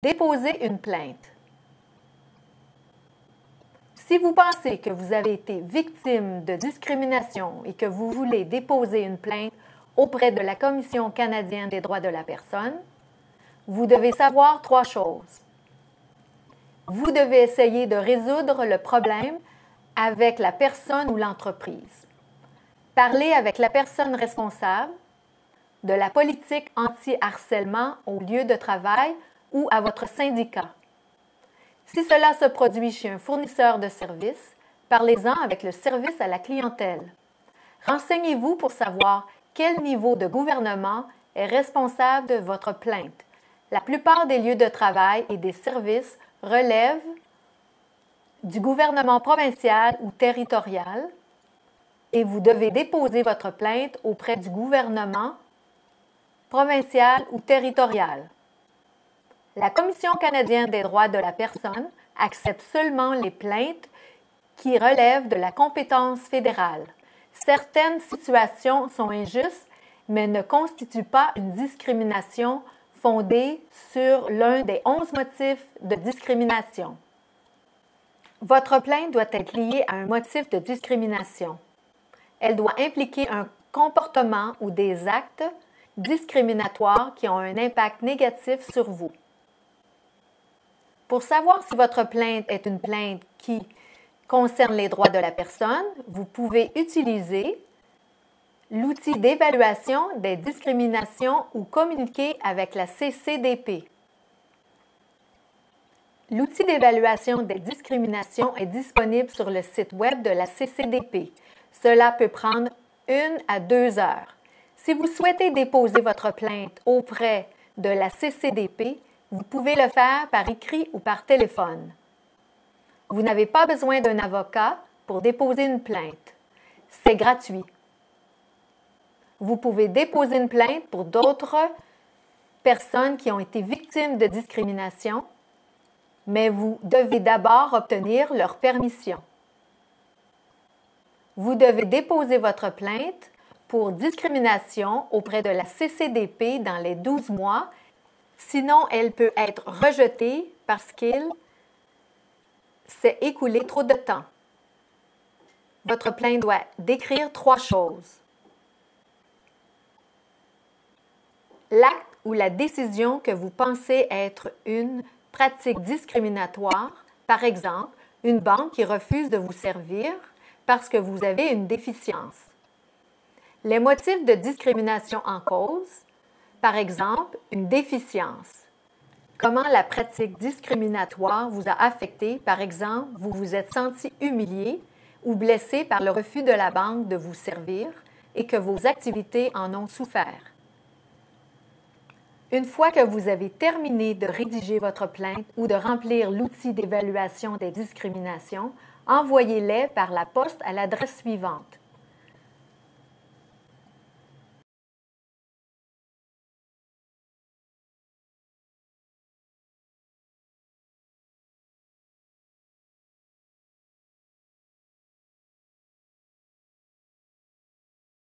Déposer une plainte. Si vous pensez que vous avez été victime de discrimination et que vous voulez déposer une plainte auprès de la Commission canadienne des droits de la personne, vous devez savoir 3 choses. Vous devez essayer de résoudre le problème avec la personne ou l'entreprise. Parlez avec la personne responsable de la politique anti-harcèlement au lieu de travail ou à votre syndicat. Si cela se produit chez un fournisseur de services, parlez-en avec le service à la clientèle. Renseignez-vous pour savoir quel niveau de gouvernement est responsable de votre plainte. La plupart des lieux de travail et des services relèvent du gouvernement provincial ou territorial et vous devez déposer votre plainte auprès du gouvernement provincial ou territorial. La Commission canadienne des droits de la personne accepte seulement les plaintes qui relèvent de la compétence fédérale. Certaines situations sont injustes, mais ne constituent pas une discrimination fondée sur l'un des 11 motifs de discrimination. Votre plainte doit être liée à un motif de discrimination. Elle doit impliquer un comportement ou des actes discriminatoires qui ont un impact négatif sur vous. Pour savoir si votre plainte est une plainte qui concerne les droits de la personne, vous pouvez utiliser l'outil d'évaluation des discriminations ou communiquer avec la CCDP. L'outil d'évaluation des discriminations est disponible sur le site Web de la CCDP. Cela peut prendre 1 à 2 heures. Si vous souhaitez déposer votre plainte auprès de la CCDP, vous pouvez le faire par écrit ou par téléphone. Vous n'avez pas besoin d'un avocat pour déposer une plainte. C'est gratuit. Vous pouvez déposer une plainte pour d'autres personnes qui ont été victimes de discrimination, mais vous devez d'abord obtenir leur permission. Vous devez déposer votre plainte pour discrimination auprès de la CCDP dans les 12 mois. Sinon, elle peut être rejetée parce qu'il s'est écoulé trop de temps. Votre plainte doit décrire 3 choses. L'acte ou la décision que vous pensez être une pratique discriminatoire, par exemple, une banque qui refuse de vous servir parce que vous avez une déficience. Les motifs de discrimination en cause, par exemple, une déficience. Comment la pratique discriminatoire vous a affecté, par exemple, vous vous êtes senti humilié ou blessé par le refus de la banque de vous servir et que vos activités en ont souffert. Une fois que vous avez terminé de rédiger votre plainte ou de remplir l'outil d'évaluation des discriminations, envoyez-les par la poste à l'adresse suivante.